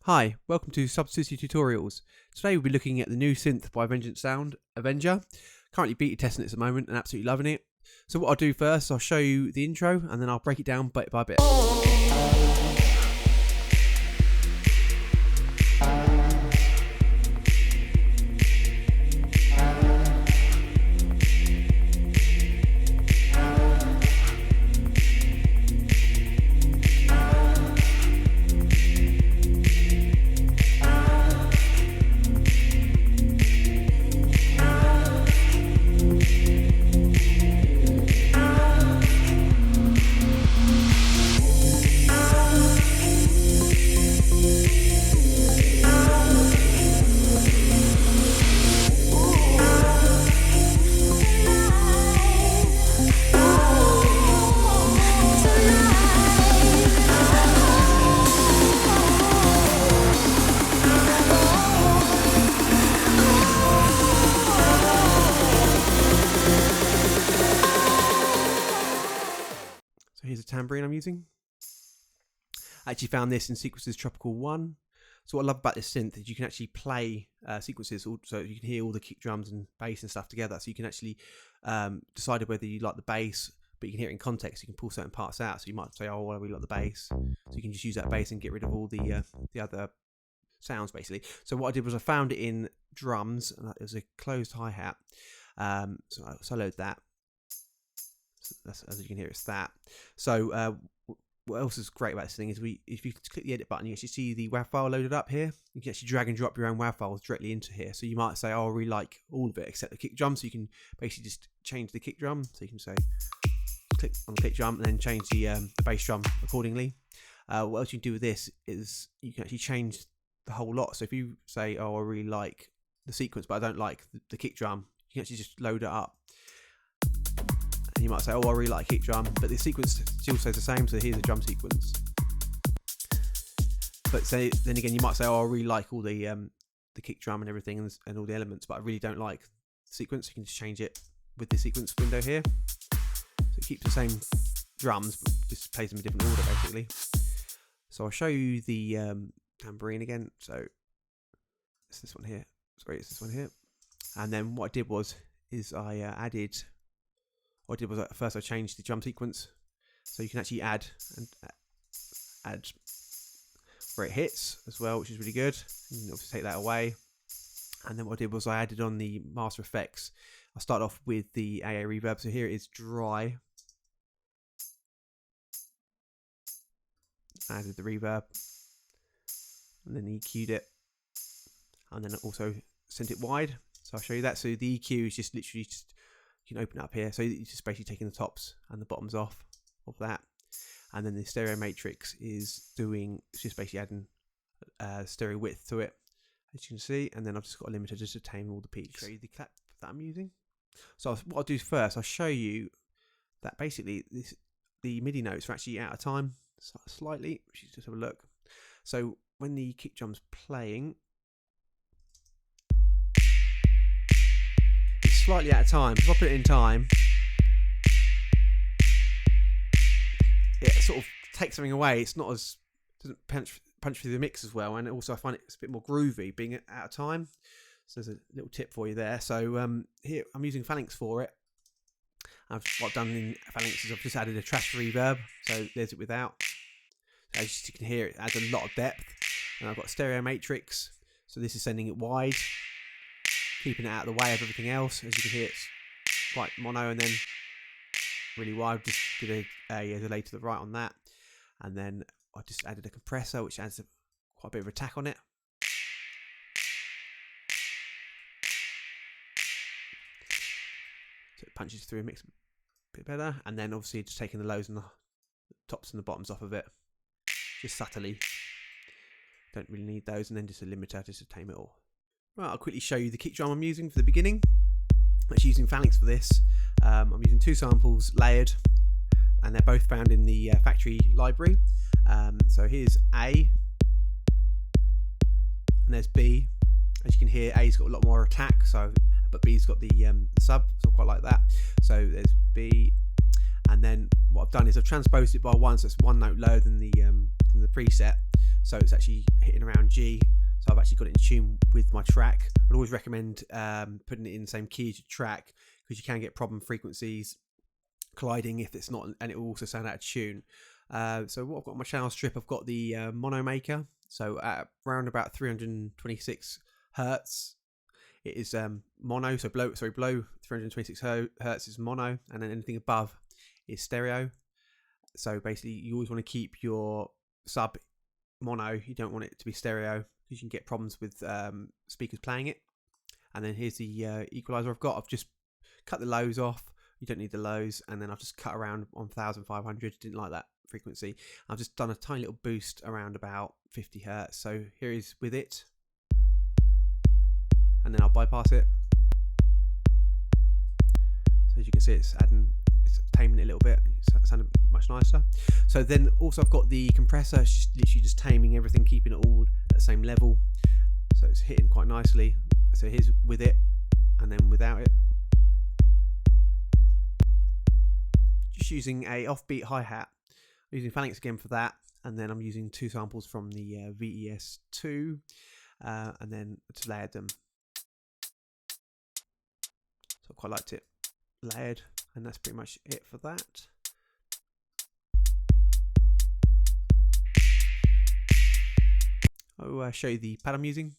Hi, welcome to SubCity Tutorials. Today we'll be looking at the new synth by Avenger. Currently beta testing it at the moment and absolutely loving it. So what I'll do first, I'll show you the intro and then I'll break it down bit by bit. Here's a tambourine I'm using. I actually found this in Sequences Tropical 1. So what I love about this synth is you can actually play sequences, so you can hear all the kick drums and bass and stuff together. So you can actually decide whether you like the bass, but you can hear it in context. You can pull certain parts out. So you might say, oh, well, we like the bass. So you can just use that bass and get rid of all the other sounds, basically. So what I did was I found it in drums. And it was a closed hi-hat. So I load that. That's, as you can hear, it's that. So what else is great about this thing is if you click the edit button, you actually see the WAV file loaded up here. You can actually drag and drop your own WAV files directly into here. So you might say, oh, I really like all of it except the kick drum. So you can basically just change the kick drum. So you can say, click on the kick drum and then change the bass drum accordingly. What else you can do with this is you can actually change the whole lot. So if you say, oh, I really like the sequence, but I don't like the kick drum, you can actually just load it up. You might say, oh, I really like kick drum, but the sequence still stays the same, so here's the drum sequence. But then again, you might say, oh, I really like all the kick drum and everything and all the elements, but I really don't like the sequence. You can just change it with the sequence window here. So it keeps the same drums, but just plays them in different order, basically. So I'll show you the tambourine again. So it's this one here. Sorry, it's this one here. And then what I did was first I changed the drum sequence, so you can actually add where it hits as well, which is really good. You can obviously take that away. And then what I did was I added on the master effects. I start off with the AA reverb. So here it is dry. I added the reverb, and then EQ'd it, and then also sent it wide. So I'll show you that. So the EQ is just literally you can open it up here. So it's just basically taking the tops and the bottoms off of that. And then the stereo matrix is just basically adding stereo width to it, as you can see. And then I've just got a limiter just to tame all the peaks. Show you the clap that I'm using. So what I'll do first, I'll show you that basically the MIDI notes are actually out of time slightly. Just have a look. So when the kick drum's playing, slightly out of time. If I put it in time, it sort of takes something away. It's not as, doesn't punch through the mix as well, and also I find it's a bit more groovy being out of time. So there's a little tip for you there. So here I'm using Phalanx for it. What I've done in Phalanx is I've just added a trash reverb. So there's it without. So as you can hear, it adds a lot of depth. And I've got stereo matrix. So this is sending it wide, keeping it out of the way of everything else. As you can hear, it's quite mono and then really wide. Just did a delay to the right on that. And then I just added a compressor, which adds quite a bit of attack on it. So it punches through a mix a bit better. And then obviously just taking the lows and the tops and the bottoms off of it, just subtly. Don't really need those. And then just a limiter just to tame it all. Right, I'll quickly show you the kick drum I'm using for the beginning. I'm actually using Phalanx for this. I'm using two samples layered, and they're both found in the factory library. So here's A, and there's B. As you can hear, A's got a lot more attack, but B's got the sub, so I quite like that. So there's B, and then what I've done is I've transposed it by one, so it's one note lower than the preset. so it's actually hitting around G. So I've actually got it in tune with my track. I'd always recommend putting it in the same key as your track, because you can get problem frequencies colliding if it's not, and it will also sound out of tune. So what I've got on my channel strip, I've got the mono maker. So at around about 326 hertz, it is mono. So below 326 hertz is mono, and then anything above is stereo. So basically, you always want to keep your sub mono. You don't want it to be stereo, because you can get problems with speakers playing it. And then here's the equalizer I've got. I've just cut the lows off. You don't need the lows, and then I've just cut around 1500. Didn't like that frequency. I've just done a tiny little boost around about 50 hertz. So here is with it, and then I'll bypass it. So as you can see, it's taming it a little bit. It's sounding much nicer. So then also I've got the compressor. It's just literally just taming everything, keeping it all at the same level. So it's hitting quite nicely. So here's with it, and then without it. Just using a offbeat hi-hat. I'm using phalanx again for that, and then I'm using 2 samples from the VPS 2, and then just layered them. So I quite liked it layered, and that's pretty much it for that. I'll show you the pad I'm using.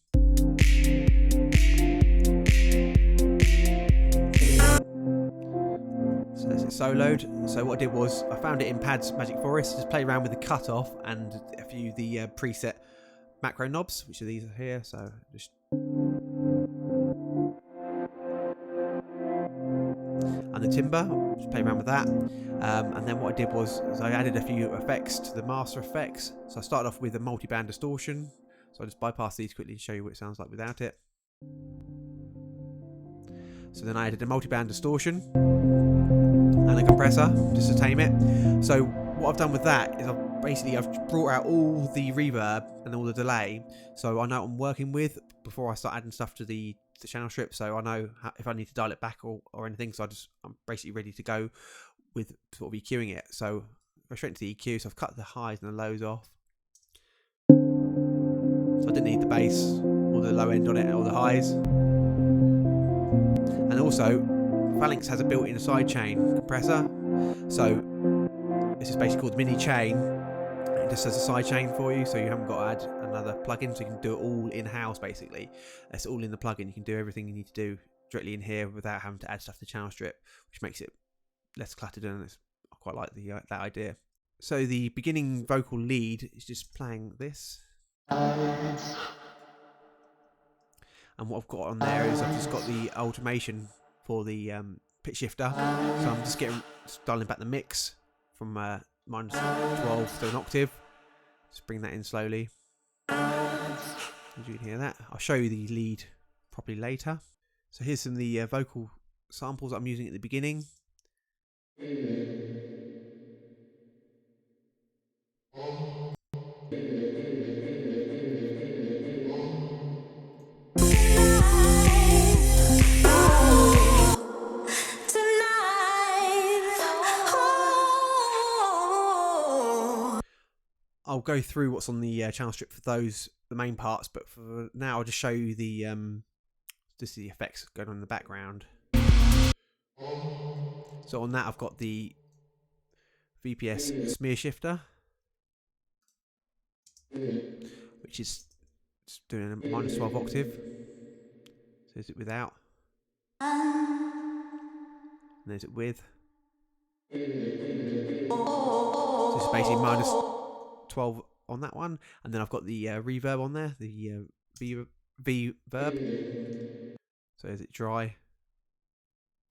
So that's it soloed. So what I did was I found it in Pads Magic Forest, just played around with the cutoff and a few of the preset macro knobs, which are these here. So just and the timbre, just play around with that. And then what I did was I added a few effects to the master effects. So I started off with a multi-band distortion. So I'll just bypass these quickly and show you what it sounds like without it. So then I added a multi-band distortion and a compressor just to tame it. So what I've done with that is I've brought out all the reverb and all the delay, so I know what I'm working with before I start adding stuff to the channel strip. So I know if I need to dial it back or anything. So I'm basically ready to go with sort of EQing it. So go straight into the EQ. So I've cut the highs and the lows off. So I didn't need the bass or the low end on it or the highs. And also, Phalanx has a built-in sidechain compressor, so this is basically called mini chain. It just has a sidechain for you, so you haven't got to add another plugin, so you can do it all in-house basically. It's all in the plugin. You can do everything you need to do directly in here without having to add stuff to the channel strip, which makes it less cluttered, and I quite like that idea. So the beginning vocal lead is just playing this. And what I've got on there is I've just got the automation for the pitch shifter. So I'm just dialing back the mix from -12 to an octave. Just bring that in slowly. As you can hear that. I'll show you the lead properly later. So here's some of the vocal samples that I'm using at the beginning. I'll go through what's on the channel strip for the main parts, but for now I'll just show you the effects going on in the background. So on that I've got the VPS smear shifter, which is doing a -12 octave. So is it without? And there's it with. So it's basically -12 on that one, and then I've got the reverb on there, the V verb. So is it dry?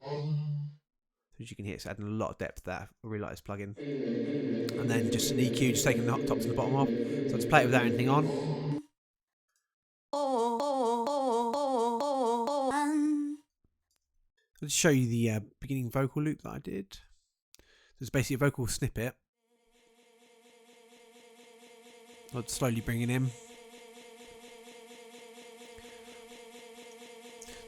So as you can hear, it's adding a lot of depth there. I really like this plugin. And then just an EQ, just taking the tops and the bottom off. So I'll just play it without anything on. I'll just show you the beginning vocal loop that I did. So it's basically a vocal snippet. I'll slowly bring it in.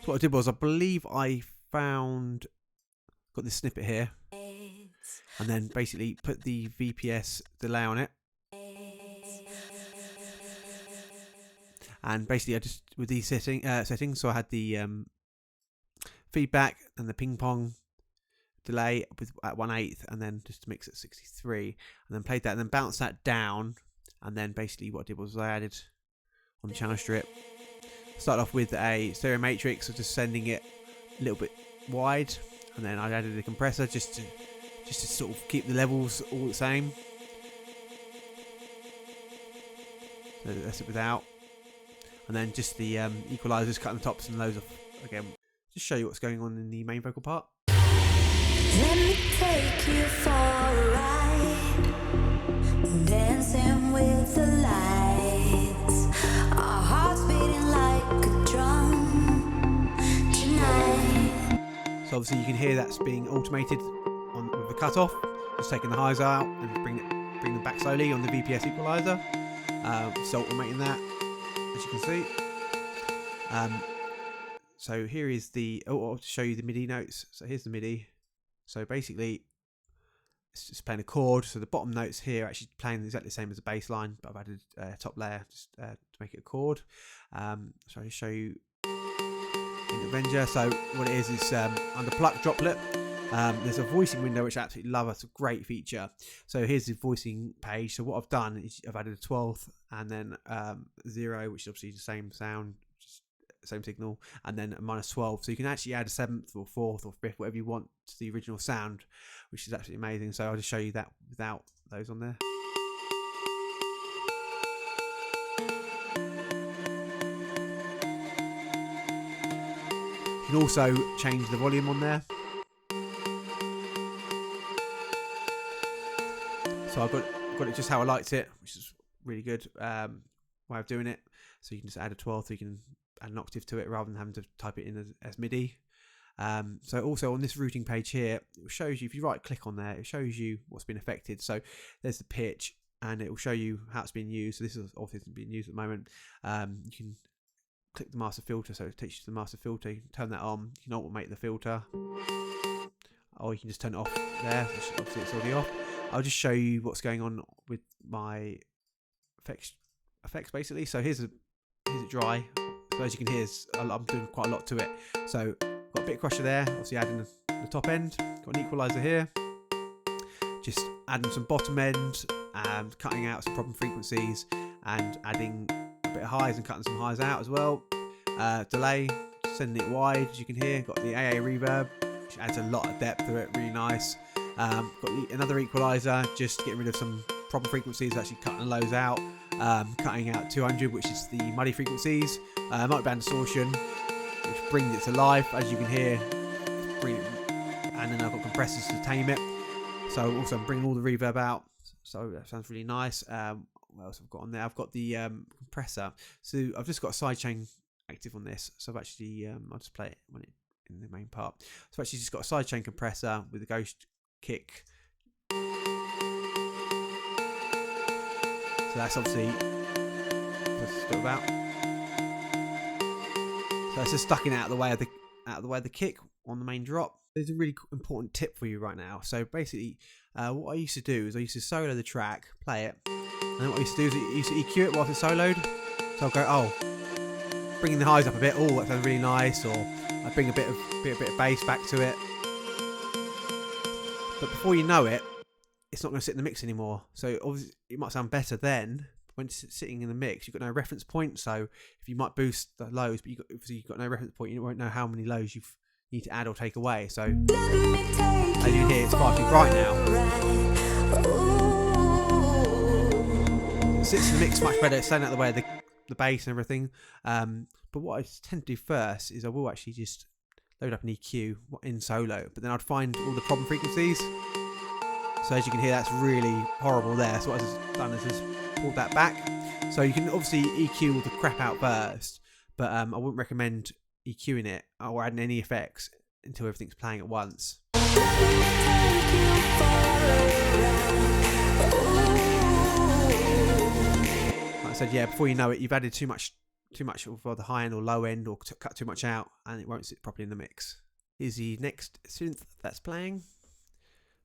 So what I did was, I believe I got this snippet here, and then basically put the VPS delay on it. And basically I just, with these settings, so I had the feedback and the ping pong delay at 1/8, and then just to mix at 63, and then played that and then bounced that down. And then basically what I did was I added on the channel strip, started off with a stereo matrix, so just sending it a little bit wide, and then I added a compressor just to sort of keep the levels all the same. So that's it without, and then just the equalizers, cutting the tops and lows off again. Just show you what's going on in the main vocal part. Let me take you for a ride, dancing with the lights, our hearts beating like a drum tonight. So obviously you can hear that's being automated with the cutoff, just taking the highs out and bring them back slowly on the VPS equalizer. So automating that, as you can see. So here is the, I'll show you the MIDI notes. So here's the MIDI. So basically, it's just playing a chord. So the bottom notes here are actually playing exactly the same as the bass line, but I've added a top layer just to make it a chord. So I'll just show you in Avenger. So what it is under Pluck droplet, there's a voicing window which I absolutely love. It's a great feature. So here's the voicing page. So what I've done is I've added a 12th and then 0, which is obviously the same sound, same signal, and then a -12, so you can actually add a 7th or 4th or 5th, whatever you want, to the original sound, which is absolutely amazing. So I'll just show you that without those on there. You can also change the volume on there. So I've got it just how I liked it, which is really good way of doing it. So you can just add a 12th, so you can add an octave to it rather than having to type it in as MIDI. So also on this routing page here, it shows you, if you right click on there, it shows you what's been affected. So there's the pitch, and it will show you how it's being used. So this is obviously being used at the moment. You can click the master filter, so it takes you to the master filter. You can turn that on. You can automate the filter, or you can just turn it off there. Obviously it's already off. I'll just show you what's going on with my effects basically. So here's it dry. So as you can hear, I'm doing quite a lot to it. So got a bit crusher there, obviously adding the top end. Got an equalizer here, just adding some bottom end, and cutting out some problem frequencies, and adding a bit of highs and cutting some highs out as well. Delay, sending it wide, as you can hear. Got the AA reverb, which adds a lot of depth to it, really nice. Got another equalizer, just getting rid of some problem frequencies, actually cutting the lows out. Cutting out 200, which is the muddy frequencies. Multiband distortion, which brings it to life, as you can hear. And then I've got compressors to tame it. So also I'm bringing all the reverb out. So that sounds really nice. What else I've got on there? I've got the compressor. So I've just got a sidechain active on this. So I've actually, I'll just play it in the main part. So I've actually just got a sidechain compressor with a ghost kick. So that's obviously what about. So it's just stucking out of the way of the kick on the main drop. There's a really important tip for you right now. So basically, what I used to do is I used to solo the track, play it, and then what I used to do is I used to EQ it whilst it's soloed. So I'll go, bringing the highs up a bit. Oh, that sounds really nice. Or I bring a bit of bass back to it. But before you know it, it's not going to sit in the mix anymore. So obviously it might sound better then. When it's sitting in the mix, you've got no reference point. So if you might boost the lows, but you've got no reference point, you won't know how many lows you need to add or take away. So as you can hear, it's far too bright now. It sits in the mix much better. It's staying out of the way of the bass and everything. But what I tend to do first is I will actually just load up an EQ in solo, but then I'd find all the problem frequencies. So as you can hear, that's really horrible there. So what I've just done is just pulled that back. So you can obviously EQ the crap out first, but I wouldn't recommend EQing it or adding any effects until everything's playing at once. Like I said, yeah, before you know it, you've added too much of the high end or low end, or cut too much out, and it won't sit properly in the mix. Here's the next synth that's playing.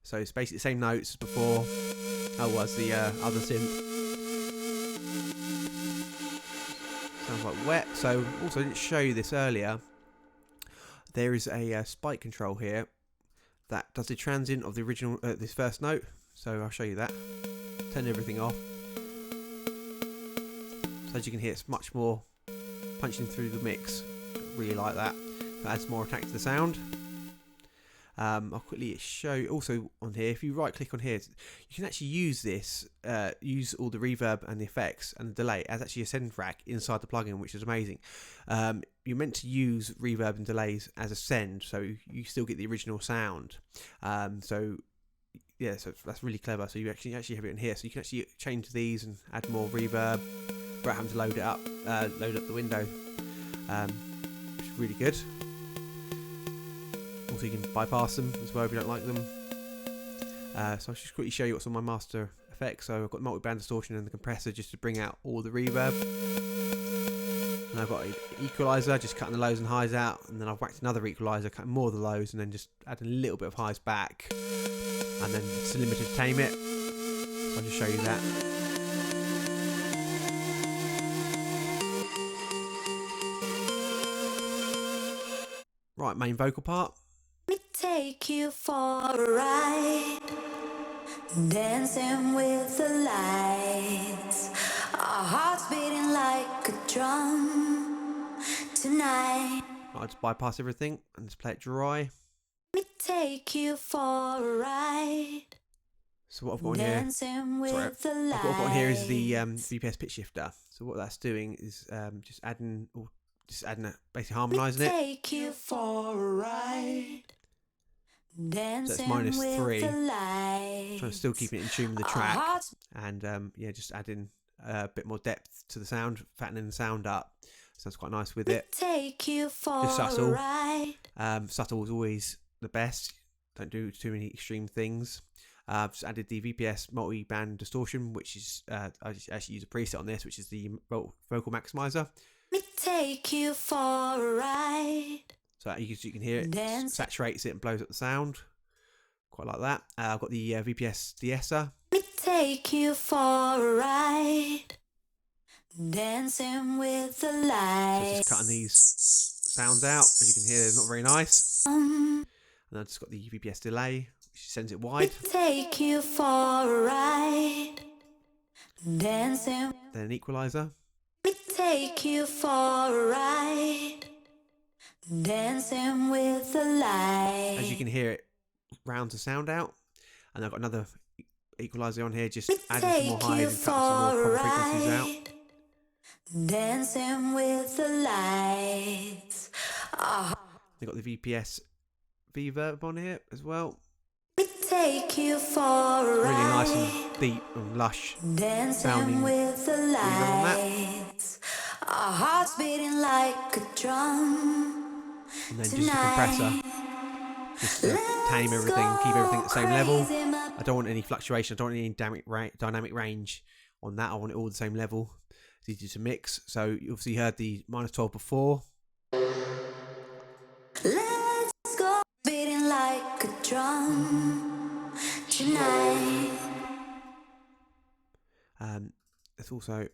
So it's basically the same notes as before. Was the other synth. So sounds like wet. So also I didn't show you this earlier. There is a spike control here that does the transient of the original this first note. So I'll show you that. Turn everything off. So as you can hear, it's much more punching through the mix. Really like that. That adds more attack to the sound. I'll quickly show you also on here. If you right click on here, you can actually use this, use all the reverb and the effects and the delay as actually a send rack inside the plugin, which is amazing. You're meant to use reverb and delays as a send, so you still get the original sound. So yeah, so that's really clever. So you actually have it in here, so you can actually change these and add more reverb without having to load up the window, which is really good. Also, you can bypass them as well if you don't like them. So I'll just quickly show you what's on my master effects. So I've got multi-band distortion and the compressor just to bring out all the reverb. And I've got an equalizer, just cutting the lows and highs out. And then I've whacked another equalizer, cutting more of the lows, and then just adding a little bit of highs back. And then it's a limited to tame it. So I'll just show you that. Right, main vocal part. Take you for a ride, dancing with the lights, our hearts beating like a drum tonight. I'll just bypass everything and just play it dry. Let me take you for a ride. So what I've got on here, what I've got on here is the VPS pitch shifter. So what that's doing is just adding basically harmonising it. Take you for a ride. So it's -3. So I'm still keeping it in tune with the track, and yeah, just adding a bit more depth to the sound, fattening the sound up. Sounds quite nice with it. Just subtle. Subtle is always the best. Don't do too many extreme things. I've just added the VPS multi-band distortion, which is I actually use a preset on this, which is the vocal maximizer. Take you for a ride. So you can hear it saturates it and blows up the sound. Quite like that. I've got the VPS de-esser. Take you for a ride, dancing with the lights. So just cutting these sounds out. As you can hear, they're not very nice. And I've just got the VPS delay, which sends it wide. Take you for a ride, dancing. Then an equalizer. Take you for a ride, dancing with the light. As you can hear, it rounds the sound out. And I've got another equalizer on here, just adding some more highs and cutting some more common frequencies out. Dancing with the lights. They've got the VPS reverb on here as well. Take you for a ride. Really nice and deep and lush sounding with the reverb on that. Our hearts beating like a drum. And then just the compressor, just to tame everything, keep everything at the same level. I don't want any fluctuation, I don't want any dynamic range on that. I want it all the same level. It's easy to mix. So you obviously heard the -12 before. Let's go beating like a drum tonight. It's also,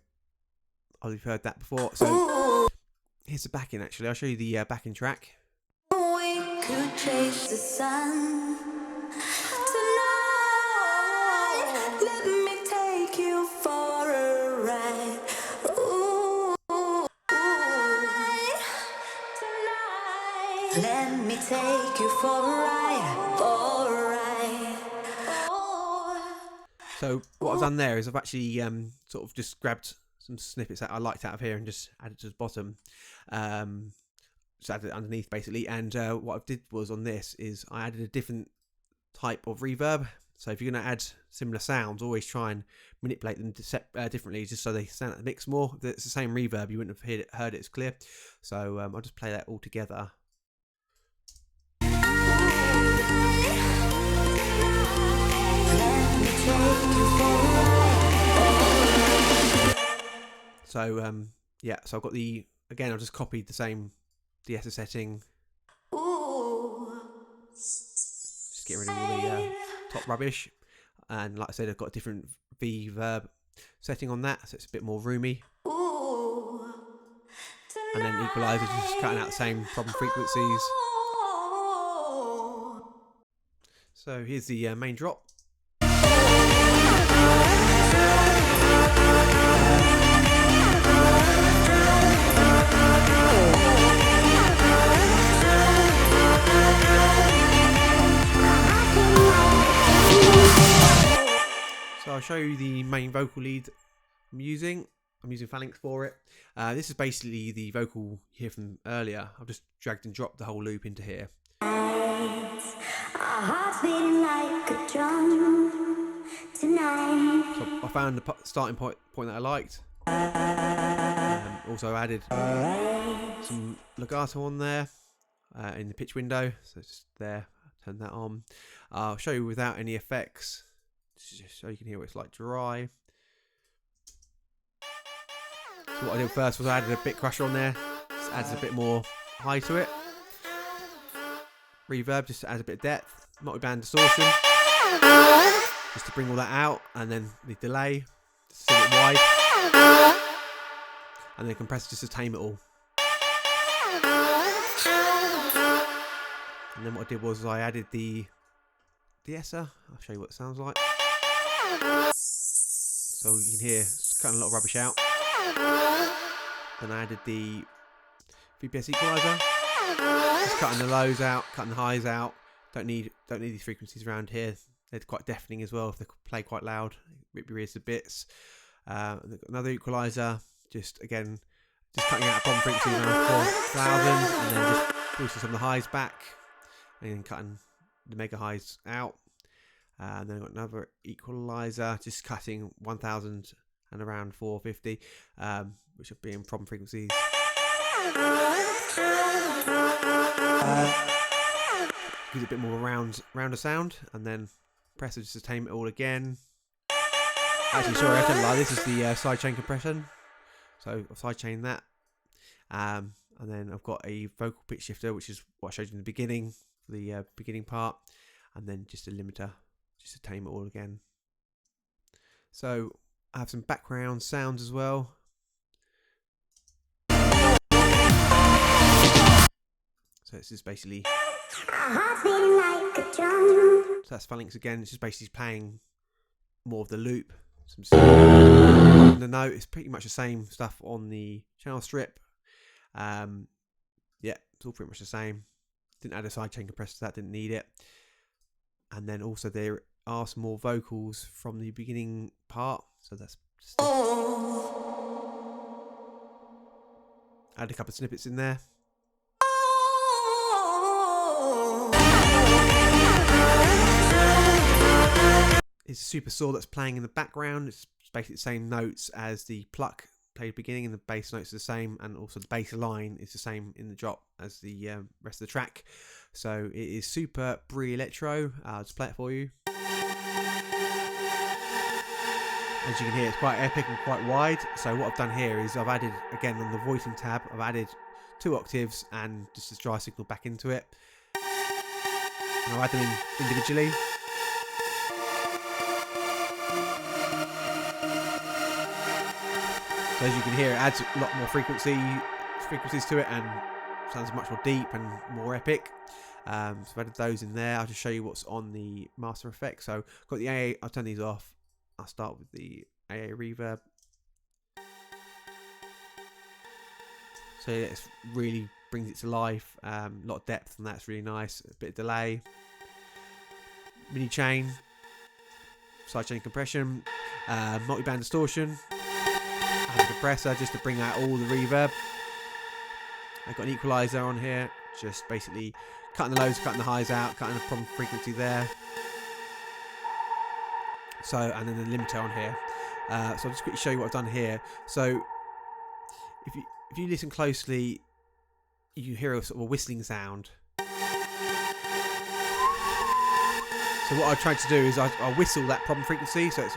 oh, you've heard that before. So here's the backing actually. I'll show you the backing track. We could chase the sun tonight. Let me take you for a ride. Tonight. Let me take you for a ride. So what I've done there is I've actually sort of just grabbed some snippets that I liked out of here and just added to the bottom. Just added it underneath basically. And what I did was on this is I added a different type of reverb. So if you're going to add similar sounds, always try and manipulate them differently, just so they stand out the mix more. If it's the same reverb, you wouldn't have heard it as clear. So I'll just play that all together. So yeah, so I've got again I've just copied the same de-esser setting. Just get rid of all the top rubbish, and like I said, I've got a different reverb setting on that, so it's a bit more roomy. And then equalizer, just cutting out the same problem frequencies. So here's the main drop. So I'll show you the main vocal lead I'm using. I'm using Phalanx for it. This is basically the vocal you hear from earlier. I've just dragged and dropped the whole loop into here. So I found the starting point that I liked. Also added some legato on there in the pitch window. So it's just there. Turn that on. I'll show you without any effects, just so you can hear what it's like dry. So what I did first was I added a bit crusher on there. Just adds a bit more high to it. Reverb just adds a bit of depth. Multi-band distortion, just to bring all that out, and then the delay, just set it wide, and then compressor just to tame it all. And then what I did was I added the de-esser. I'll show you what it sounds like. So you can hear it's cutting a lot of rubbish out. Then I added the VPS equalizer, just cutting the lows out, cutting the highs out. Don't need these frequencies around here. They're quite deafening as well if they play quite loud. Rip your ears to bits. Another equalizer, just cutting out a problem frequency around 4,000, and then just boosting some of the highs back, and then cutting the mega highs out. And then I've got another equalizer, just cutting 1,000 and around 450, which are being problem frequencies. Gives it a bit more rounder sound, and then compressor just to tame it all again. Actually, sorry, I can't lie. This is the sidechain compression, so I've sidechained that, and then I've got a vocal pitch shifter, which is what I showed you in the beginning for the beginning part, and then just a limiter just to tame it all again. So I have some background sounds as well. So this is basically, so that's Phalanx again. It's just basically playing more of the loop. The note is pretty much the same stuff on the channel strip. Yeah, it's all pretty much the same. Didn't add a sidechain compressor to that, didn't need it. And then also there are some more vocals from the beginning part. So that's just add a couple of snippets in there. It's a super saw that's playing in the background. It's basically the same notes as the Pluck played at the beginning, and the bass notes are the same, and also the bass line is the same in the drop as the rest of the track. So it is super brie electro. I'll just play it for you. As you can hear, it's quite epic and quite wide. So what I've done here is I've added, again on the voicing tab, I've added 2 octaves and just a dry signal back into it. And I'll add them in individually. So as you can hear, it adds a lot more frequencies to it, and sounds much more deep and more epic. So I've added those in there. I'll just show you what's on the master effect. So I've got the AA, I'll turn these off. I'll start with the AA reverb. So it really brings it to life. A lot of depth, and that's really nice. A bit of delay. Mini chain. Sidechain compression. Multi-band distortion. And a compressor just to bring out all the reverb. I've got an equalizer on here. Just basically cutting the lows, cutting the highs out, cutting the problem frequency there. So, and then the limiter on here. So I'll just quickly show you what I've done here. So if you listen closely, you hear a sort of a whistling sound. So what I tried to do is I whistle that problem frequency. So it's,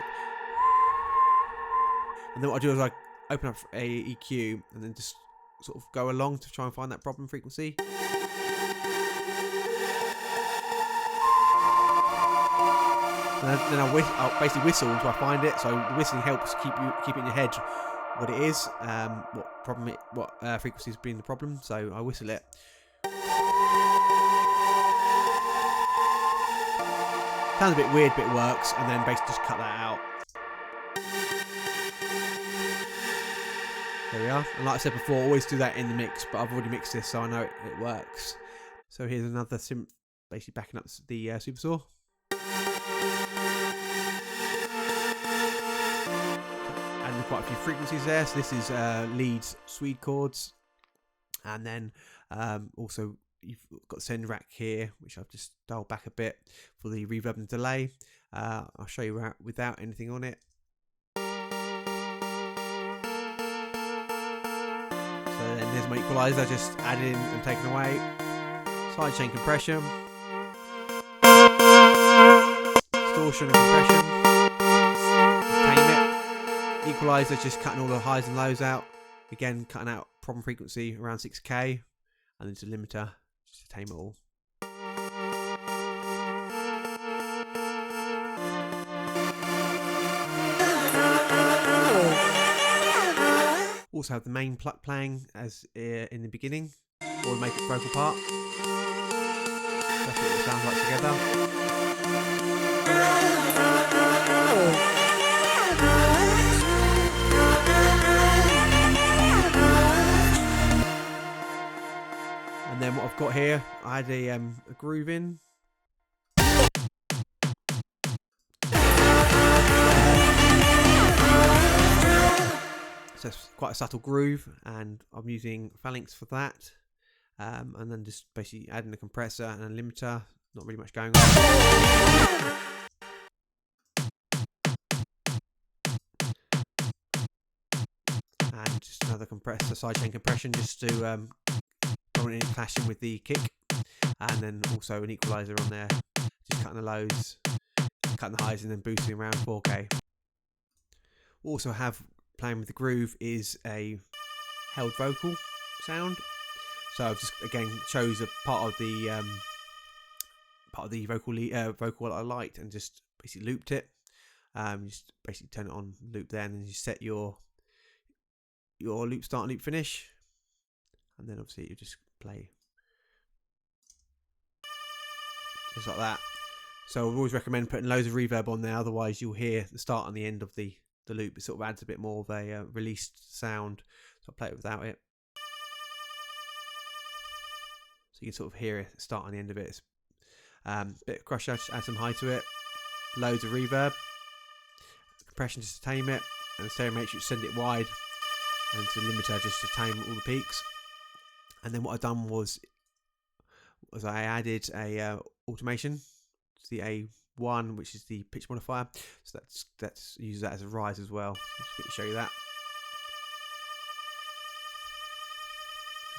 and then what I do is I open up a EQ and then just sort of go along to try and find that problem frequency. And then I'll basically whistle until I find it. So the whistling helps keep it in your head what it is, what frequency has been the problem. So I whistle it. Sounds a bit weird, but it works, and then basically just cut that out. There we are. And like I said before, always do that in the mix, but I've already mixed this, so I know it works. So here's another synth, basically backing up the Supersaw. Adding quite a few frequencies there. So this is lead Swede chords, and then also you've got the send rack here, which I've just dialed back a bit for the reverb and delay. I'll show you without anything on it. So then there's my equalizer, just added in and taken away. Sidechain compression, distortion and compression. Tame it. Equalizer, just cutting all the highs and lows out. Again, cutting out problem frequency around 6K, and then to limiter just to tame it all. Also have the main Pluck playing as in the beginning, or the make it vocal part. That's what it sounds like together. And then what I've got here, I had a groove in. So it's quite a subtle groove, and I'm using phalanx for that. And then just basically adding a compressor and a limiter. Not really much going on. And just another compressor, sidechain compression, just to dominantly clashing with the kick. And then also an equalizer on there, just cutting the lows, cutting the highs, and then boosting around 4K. Also have playing with the groove is a held vocal sound. So I've just again chose a part of the vocal that I liked, and just basically looped it. Just basically turn it on loop there, and then you set your loop start and loop finish, and then obviously you just play just like that. So I always recommend putting loads of reverb on there, otherwise you'll hear the start and the end of the loop. It sort of adds a bit more of a released sound, so I'll play it without it. So you can sort of hear it, the start and the end of it. It's bit of crusher, just add some high to it, loads of reverb, compression just to tame it, and the stereo matrix, send it wide, and to limiter just to tame all the peaks. And then what I've done was I added a automation to the A1, which is the pitch modifier. So that's use that as a rise as well. Just quickly show you that.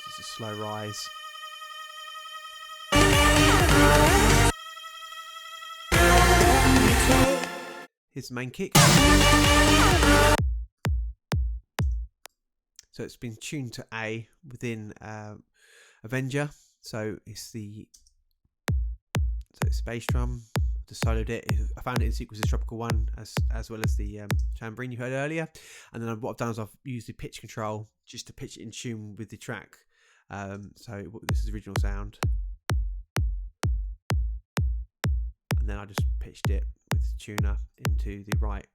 This is a slow rise. Here's the main kick. So it's been tuned to A within Avenger. So it's bass drum. Just soloed it. I found it in Sequences Tropical 1 as well as the tambourine you heard earlier. And then what I've done is I've used the pitch control just to pitch it in tune with the track. So this is the original sound. And then I just pitched it with the tuner into the right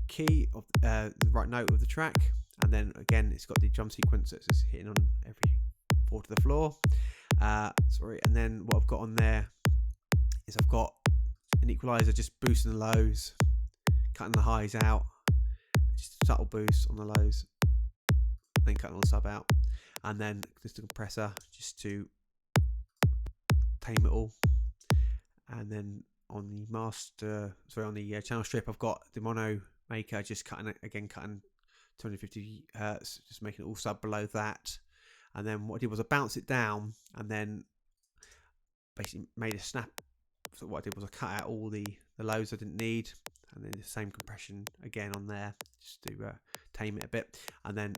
key of the right note of the track. And then again, it's got the drum sequence that's just hitting on every 4 to the floor. And then what I've got on there is I've got an equalizer just boosting the lows, cutting the highs out, just a subtle boost on the lows, then cutting all the sub out, and then just a compressor just to tame it all. And then on the on the channel strip, I've got the mono maker just cutting 250 hertz, just making it all sub below that. And then what I did was I bounced it down, and then basically made a snap. So what I did was I cut out all the lows I didn't need, and then the same compression again on there just to tame it a bit. And then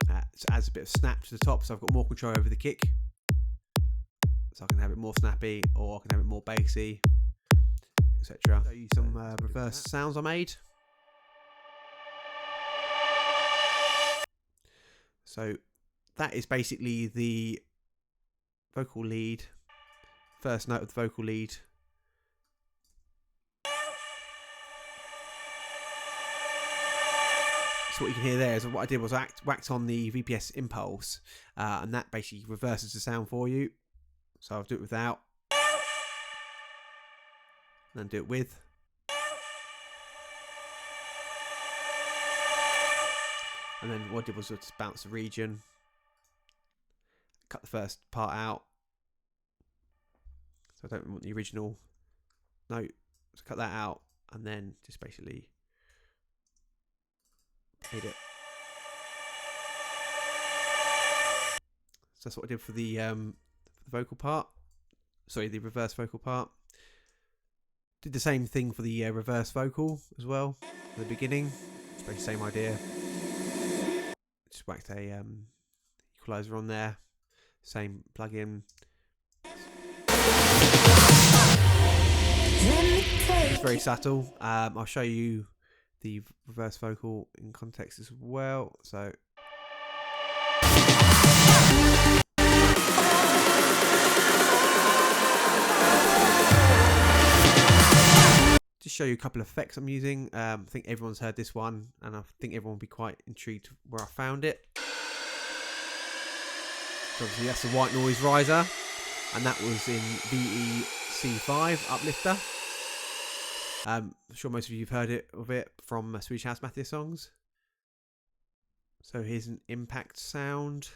it adds a bit of snap to the top, so I've got more control over the kick, so I can have it more snappy or I can have it more bassy, etc. Show you some reverse sounds I made. So that is basically the vocal lead, first note of the vocal lead. So what you can hear there is what I did was whacked on the VPS impulse, and that basically reverses the sound for you. So I'll do it without, and then do it with. And then what I did was just bounce the region, cut the first part out. So I don't want the original note, so cut that out, and then just basically played it. So that's what I did for the vocal part. Sorry, the reverse vocal part. Did the same thing for the reverse vocal as well at the beginning. It's basically the same idea. Just whacked a equalizer on there. Same plugin. It's very subtle. I'll show you the reverse vocal in context as well. So just show you a couple of effects I'm using. I think everyone's heard this one, and I think everyone will be quite intrigued where I found it. So obviously that's the white noise riser, and that was in VEC5 uplifter. I'm sure most of you have heard of it from Swedish House Mafia songs. So here's an impact sound,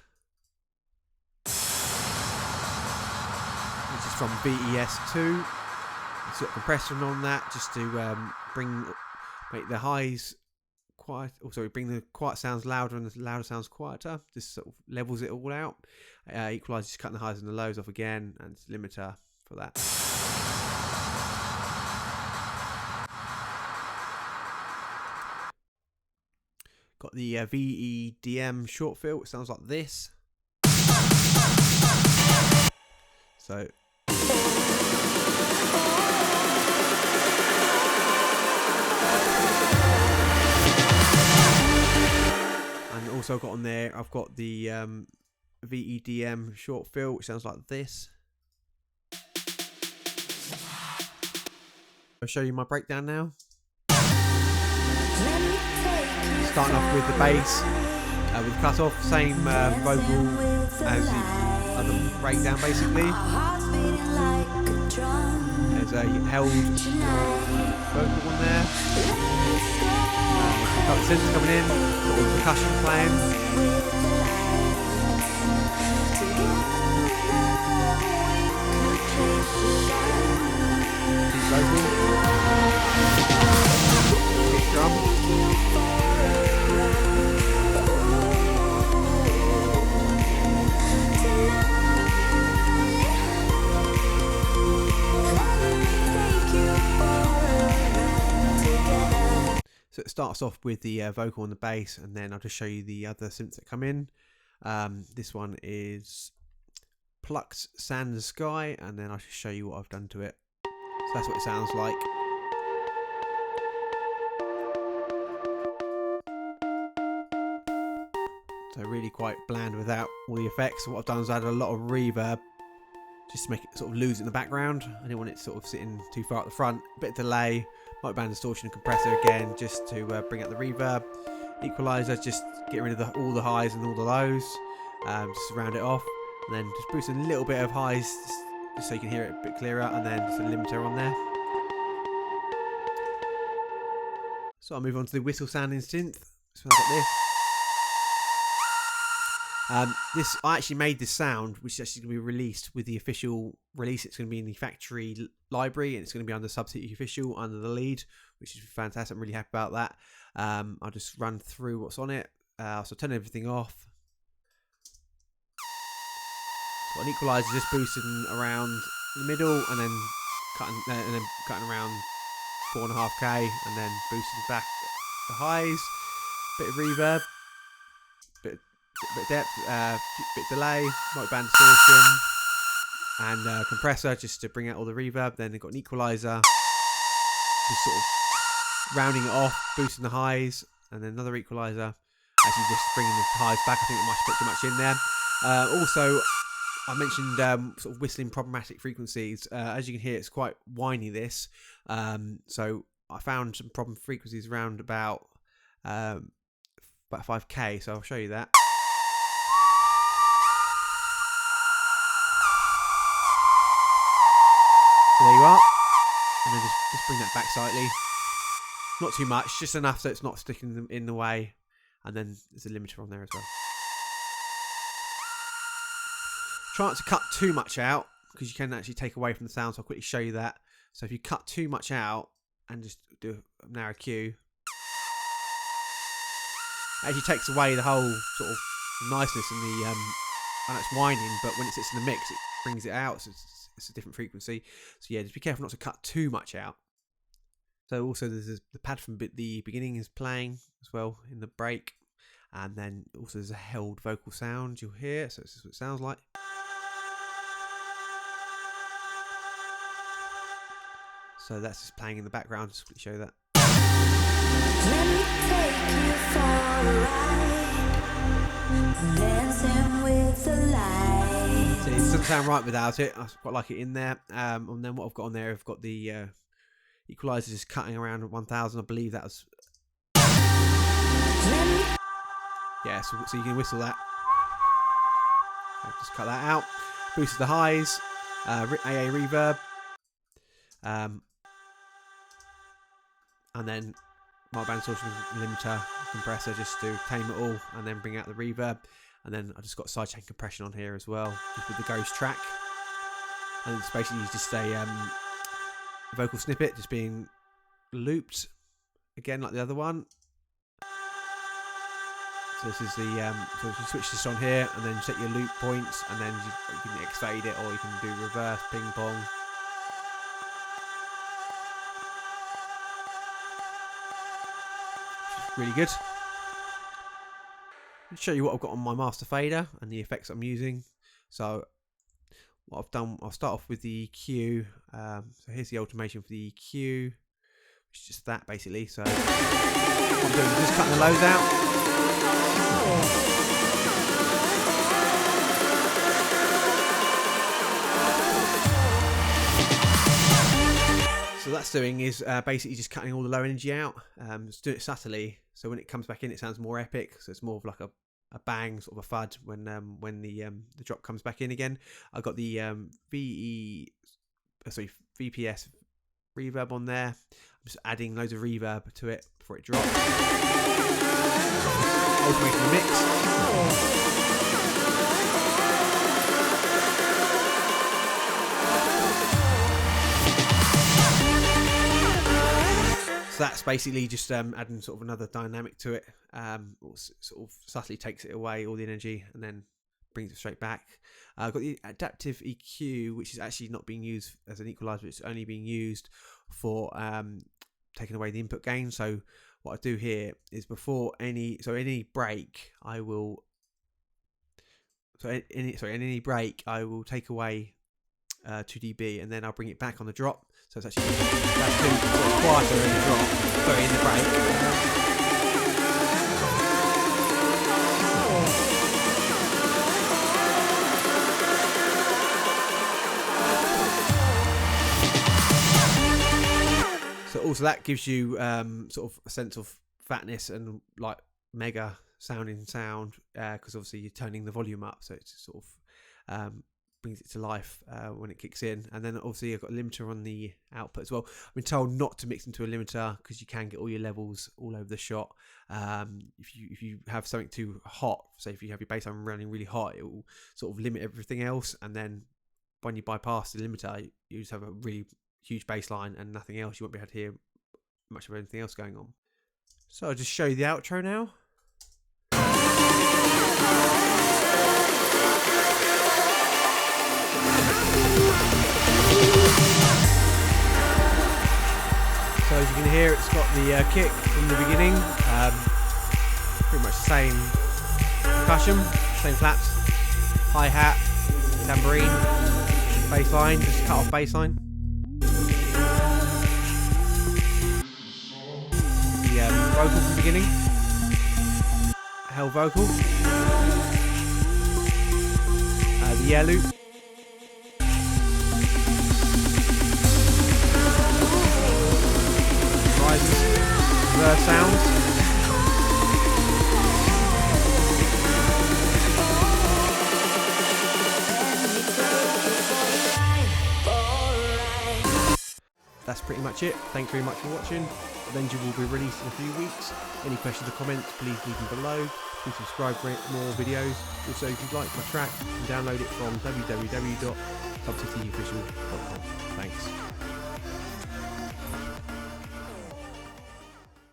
which is from VES2. It's got compression on that just to make the highs quiet. Also, bring the quiet sounds louder and the louder sounds quieter. Just sort of levels it all out. Equalizer, just cutting the highs and the lows off again, and it's limiter for that. Got the VEDM short fill. It sounds like this. So. And also got on there, I've got the VEDM short fill, which sounds like this. I'll show you my breakdown now. Starting off with the bass, with cut off, same vocal as the other breakdown basically. There's a held vocal on there. Got the synths coming in, got all the percussion playing. Deep vocal. Kick drum. So it starts off with the vocal and the bass, and then I'll just show you the other synths that come in. This one is Pluck's Sand and Sky, and then I'll just show you what I've done to it. So that's what it sounds like. So really quite bland without all the effects. So what I've done is added a lot of reverb just to make it sort of lose it in the background. I didn't want it sort of sitting too far at the front. A bit of delay, microband distortion and compressor again, just to bring out the reverb. Equalizer, just get rid of all the highs and all the lows, just to round it off. And then just boost a little bit of highs, just so you can hear it a bit clearer, and then just a limiter on there. So I'll move on to the whistle sounding synth. It sounds like this. I actually made this sound, which is actually going to be released with the official release. It's going to be in the factory library, and it's going to be under SubCity official, under the lead, which is fantastic. I'm really happy about that. I'll just run through what's on it. So turn everything off. Got an equalizer just boosting around the middle, and then cutting around 4.5K, and then boosting back the highs. Bit of reverb. Bit of depth, bit delay, microband distortion, and compressor just to bring out all the reverb. Then they've got an equalizer, just sort of rounding it off, boosting the highs, and then another equalizer, Actually, just bringing the highs back. I think it might have put too much in there. Also, I mentioned sort of whistling problematic frequencies. As you can hear, it's quite whiny, this. So I found some problem frequencies around about 5k, so I'll show you that. So there you are. And then just bring that back slightly. Not too much, just enough so it's not sticking in the way. And then there's a limiter on there as well. Try not to cut too much out, because you can actually take away from the sound, so I'll quickly show you that. So if you cut too much out and just do a narrow Q, it actually takes away the whole sort of niceness and the I know it's whining, but when it sits in the mix it brings it out, so it's a different frequency. So yeah, just be careful not to cut too much out. So also there's the pad from the beginning is playing as well in the break, and then also there's a held vocal sound you'll hear, so this is what it sounds like. So that's just playing in the background, just quickly show that. Let me take you for a ride, dancing with the light. So it doesn't sound right without it. I quite like it in there. And then what I've got on there, I've got the equalizer just cutting around 1000. I believe that was. Yeah, so you can whistle that. I'll just cut that out. Boosts the highs. AA reverb. And then multiband distortion limiter compressor just to tame it all, and then bring out the reverb. And then I just got sidechain compression on here as well, just with the ghost track. And it's basically just a vocal snippet just being looped again like the other one. So this is the so if you switch this on here and then set your loop points, and then you can X-fade it, or you can do reverse ping pong. Really good. I'll show you what I've got on my master fader and the effects I'm using. So what I've done, I'll start off with the EQ. So here's the automation for the EQ, which is just that basically. So what I'm doing is just cutting the lows out. So that's doing is basically just cutting all the low energy out. Just do it subtly, so when it comes back in, it sounds more epic. So it's more of like a bang, sort of a thud when the drop comes back in again. I've got the VPS reverb on there. I'm just adding loads of reverb to it before it drops. Automating the mix. So that's basically just adding sort of another dynamic to it, or sort of subtly takes it away, all the energy, and then brings it straight back. I've got the adaptive EQ, which is actually not being used as an equalizer, it's only being used for taking away the input gain. So what I do here is before any break, I will in any break I will take away 2 dB, and then I'll bring it back on the drop. So it's actually that's too quieter in the drop, sorry, in the break. So also that gives you sort of a sense of fatness and like mega sounding sound, because obviously you're turning the volume up, so it's sort of brings it to life when it kicks in. And then obviously I've got a limiter on the output as well. I've been told not to mix into a limiter because you can get all your levels all over the shot. If you have something too hot, say if you have your bass line running really hot, it will sort of limit everything else, and then when you bypass the limiter, you just have a really huge bass line and nothing else. You won't be able to hear much of anything else going on. So I'll just show you the outro now. So as you can hear, it's got the kick from the beginning, pretty much the same percussion, same claps, hi-hat, tambourine, bass line, just cut off bass line. The vocal from the beginning, hell vocal. The air loop. Rises. Reverse sounds. That's pretty much it. Thanks very much for watching. Avenger will be released in a few weeks. Any questions or comments, please leave them below. Please subscribe for more videos. Also, if you'd like my track, you can download it from www.subcityofficial.com.